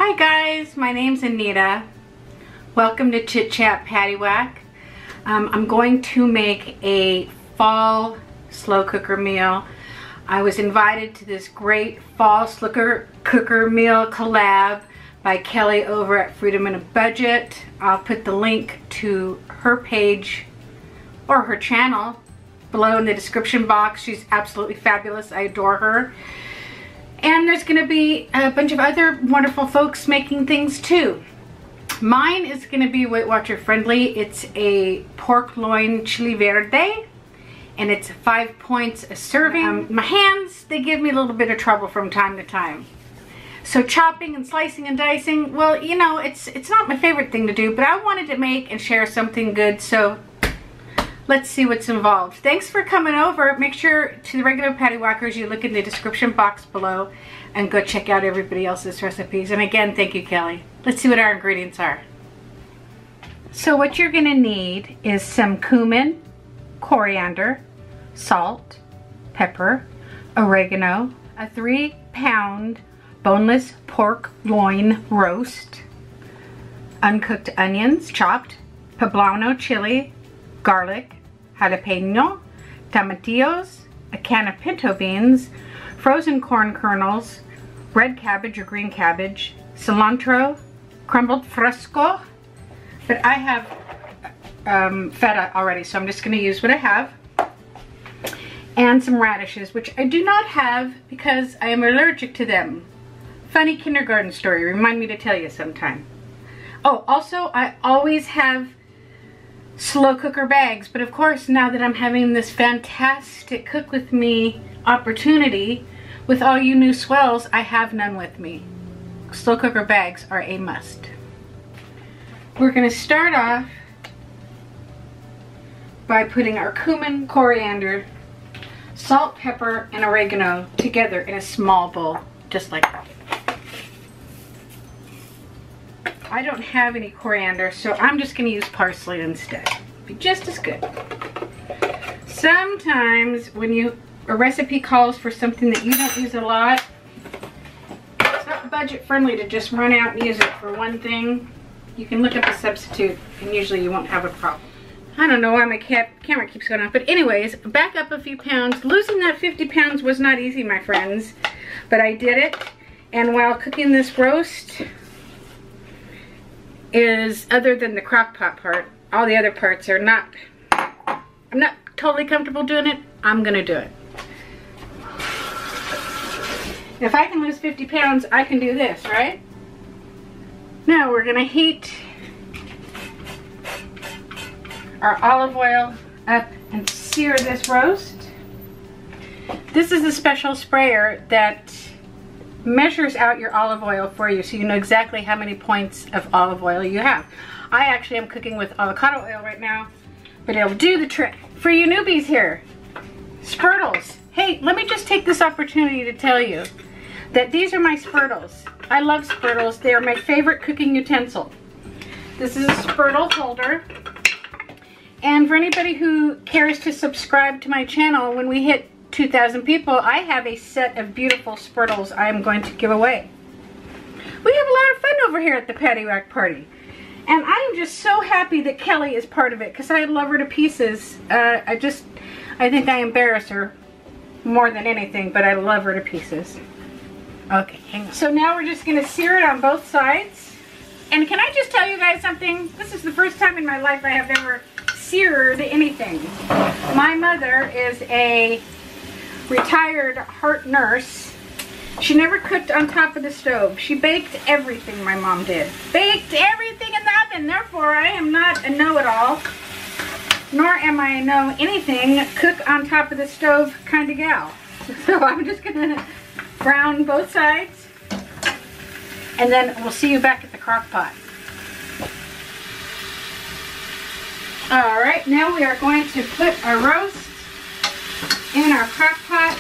Hi guys, my name's Anita. Welcome to Chit Chat Paddywhack. I'm going to make a fall slow cooker meal. I was invited to this great fall slow cooker meal collab by Kelly over at Freedom in a Budget. I'll put the link to her page or her channel below in the description box. She's absolutely fabulous. I adore her. And there's going to be a bunch of other wonderful folks making things too. Mine is going to be Weight Watcher friendly. It's a pork loin chile verde, and it's 5 points a serving. My hands, they give me a little bit of trouble from time to time. So chopping and slicing and dicing, well, you know, it's not my favorite thing to do, but I wanted to make and share something good, so let's see what's involved. Thanks for coming over. Make sure to the regular paddywhackers you look in the description box below and go check out everybody else's recipes. And again, thank you, Kelly. Let's see what our ingredients are. So what you're gonna need is some cumin, coriander, salt, pepper, oregano, a 3-pound boneless pork loin roast, uncooked onions chopped, poblano chile, garlic, jalapeño, tomatillos, a can of pinto beans, frozen corn kernels, red cabbage or green cabbage, cilantro, crumbled fresco, but I have feta already, so I'm just going to use what I have, and some radishes, which I do not have because I am allergic to them. Funny kindergarten story, remind me to tell you sometime. Oh, also, I always have slow cooker bags, but of course now that I'm having this fantastic cook with me opportunity with all you new swells, I have none with me. Slow cooker bags are a must. We're going to start off by putting our cumin, coriander, salt, pepper, and oregano together in a small bowl, just like that. I don't have any coriander, so I'm just going to use parsley instead. Be just as good. Sometimes when a recipe calls for something that you don't use a lot, it's not budget friendly to just run out and use it for one thing. You can look up a substitute and usually you won't have a problem. I don't know why my camera keeps going off, but anyways, back up a few pounds. Losing that 50 pounds was not easy, my friends, but I did it. And while cooking this roast, other than the crock pot part, all the other parts are not, I'm not totally comfortable doing it. I'm gonna do it. If I can lose 50 pounds, I can do this, right? Now we're gonna heat our olive oil up and sear this roast. This is a special sprayer that measures out your olive oil for you so you know exactly how many points of olive oil you have. I actually am cooking with avocado oil right now, but it'll do the trick. For you newbies here, spurtles. Hey, let me just take this opportunity to tell you that these are my spurtles. I love spurtles. They are my favorite cooking utensil. This is a spurtle holder. And for anybody who cares to subscribe to my channel, when we hit 2,000 people, I have a set of beautiful spurtles I am going to give away. We have a lot of fun over here at the Paddywhack Party. And I am just so happy that Kelly is part of it because I love her to pieces. I think I embarrass her more than anything, but I love her to pieces. Okay, hang on. So now we're just going to sear it on both sides. And can I just tell you guys something? This is the first time in my life I have ever seared anything. My mother is a retired heart nurse. She never cooked on top of the stove. She baked everything, my mom did. Baked everything in the oven. Therefore, I am not a know-it-all, nor am I a know-anything cook on top of the stove kind of gal. So I'm just gonna brown both sides, and then we'll see you back at the crock pot. All right, now we are going to put our roast in our crock pot.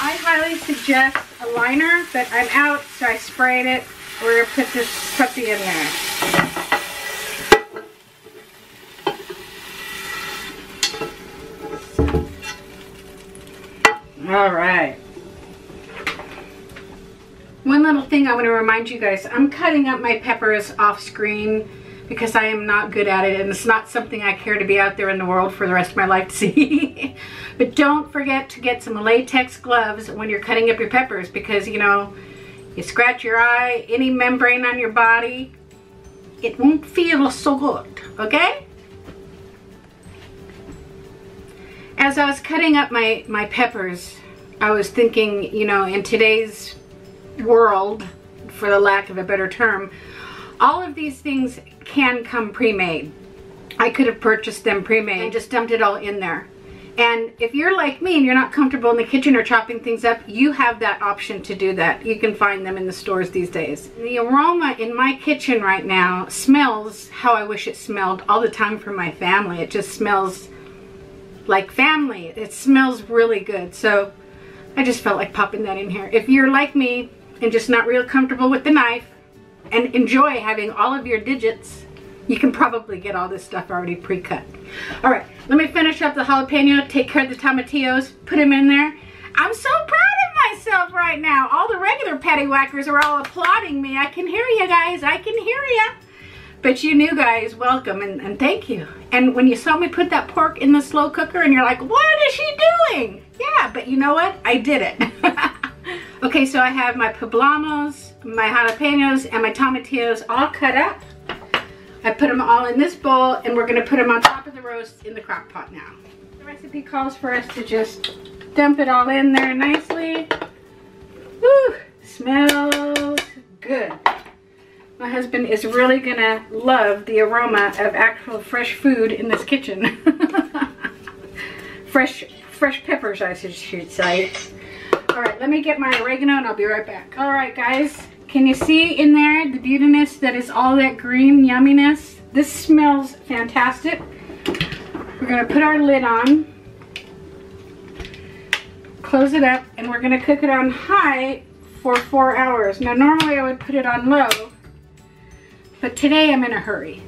I highly suggest a liner, but I'm out, so I sprayed it. We're gonna put this puppy in there. All right. One little thing I want to remind you guys, I'm cutting up my peppers off screen because I am not good at it, and it's not something I care to be out there in the world for the rest of my life to see. But don't forget to get some latex gloves when you're cutting up your peppers, because, you know, you scratch your eye, any membrane on your body, it won't feel so good, okay? As I was cutting up my peppers, I was thinking, you know, in today's world, for the lack of a better term, all of these things can come pre-made. I could have purchased them pre-made and just dumped it all in there. And if you're like me and you're not comfortable in the kitchen or chopping things up, you have that option to do that. You can find them in the stores these days. The aroma in my kitchen right now smells how I wish it smelled all the time for my family. It just smells like family. It smells really good. So I just felt like popping that in here. If you're like me and just not real comfortable with the knife and enjoy having all of your digits, you can probably get all this stuff already pre-cut. All right, let me finish up the jalapeno, take care of the tomatillos, put them in there. I'm so proud of myself right now. All the regular patty whackers are all applauding me. I can hear you guys, I can hear you. But you new guys, welcome and thank you. And when you saw me put that pork in the slow cooker and you're like, what is she doing? Yeah, but you know what? I did it. Okay, so I have my poblanos, my jalapenos, and my tomatillos all cut up. I put them all in this bowl, and we're gonna put them on top of the roast in the crock pot now. The recipe calls for us to just dump it all in there nicely. Woo, smells good. My husband is really gonna love the aroma of actual fresh food in this kitchen. fresh peppers, I should say. All right, let me get my oregano and I'll be right back. All right, guys, can you see in there the beautiness that is all that green yumminess? This smells fantastic. We're gonna put our lid on, close it up, and we're gonna cook it on high for 4 hours. Now, normally I would put it on low, but today I'm in a hurry.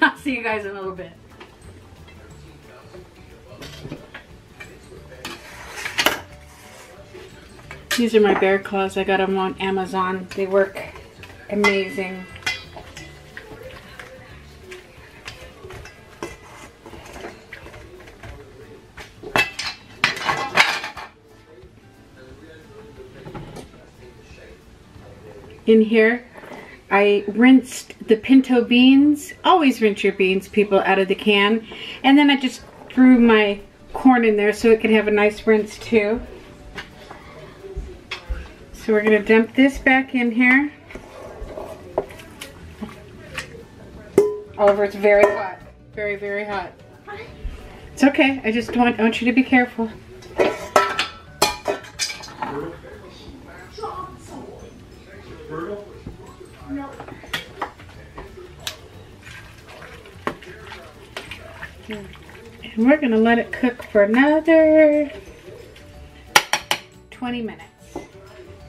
I'll see you guys in a little bit. These are my bear claws. I got them on Amazon. They work amazing. In here, I rinsed the pinto beans. Always rinse your beans, people, out of the can. And then I just threw my corn in there so it can have a nice rinse too. So we're gonna dump this back in here. Oliver, it's very hot. Very, very hot. It's okay, I just want you to be careful. And we're gonna let it cook for another 20 minutes.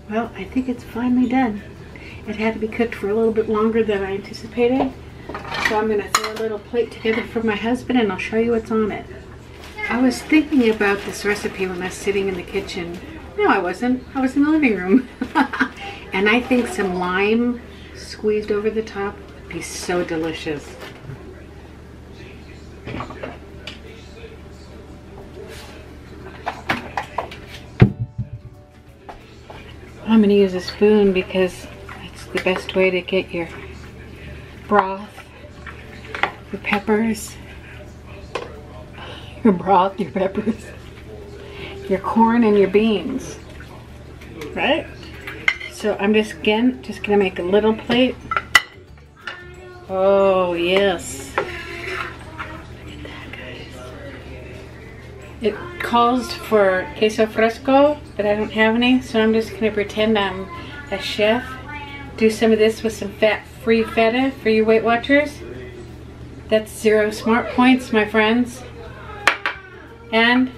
Well, I think it's finally done. It had to be cooked for a little bit longer than I anticipated. So I'm gonna throw a little plate together for my husband and I'll show you what's on it. I was thinking about this recipe when I was sitting in the kitchen. No, I wasn't. I was in the living room. And I think some lime squeezed over the top would be so delicious. I'm going to use a spoon because it's the best way to get your broth, your peppers, your broth, your peppers, your corn, and your beans, right? So I'm just going to make a little plate. Oh, yes. Look at that, guys. It calls for queso fresco, but I don't have any, so I'm just going to pretend I'm a chef. Do some of this with some fat-free feta for you Weight Watchers. That's 0 smart points, my friends. And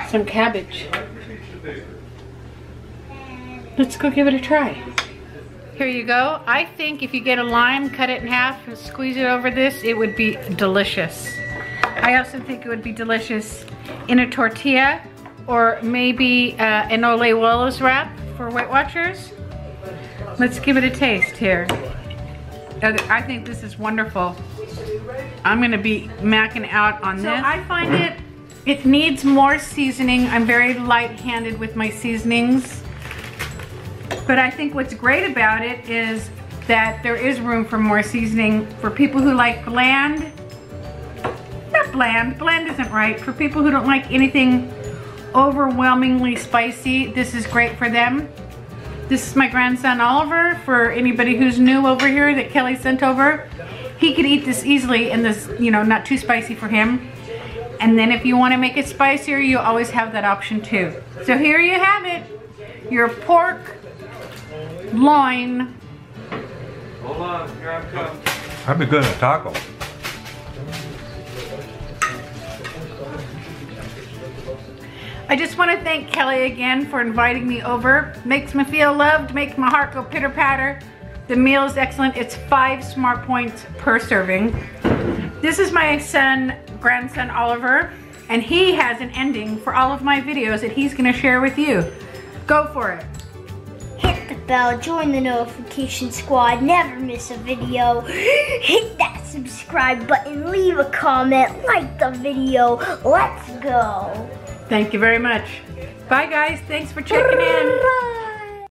some cabbage. Let's go give it a try. Here you go. I think if you get a lime, cut it in half and squeeze it over this, it would be delicious. I also think it would be delicious in a tortilla or maybe an Ole Wallace wrap for Weight Watchers. Let's give it a taste here. I think this is wonderful. I'm gonna be macking out on this. So I find it needs more seasoning. I'm very light-handed with my seasonings. But I think what's great about it is that there is room for more seasoning for people who like bland. Not bland, bland isn't right. For people who don't like anything overwhelmingly spicy, this is great for them. This is my grandson Oliver, for anybody who's new over here that Kelly sent over. He could eat this easily, and this, you know, not too spicy for him. And then if you want to make it spicier, you always have that option too. So here you have it, your pork loin. Hold on, here I come. That'd be good in a taco. I just want to thank Kelly again for inviting me over. Makes me feel loved, makes my heart go pitter patter. The meal is excellent. It's 5 smart points per serving. This is my grandson Oliver, and he has an ending for all of my videos that he's gonna share with you. Go for it. Hit the bell, join the notification squad, never miss a video. Hit that subscribe button, leave a comment, like the video. Let's go. Thank you very much. Bye guys, thanks for checking in.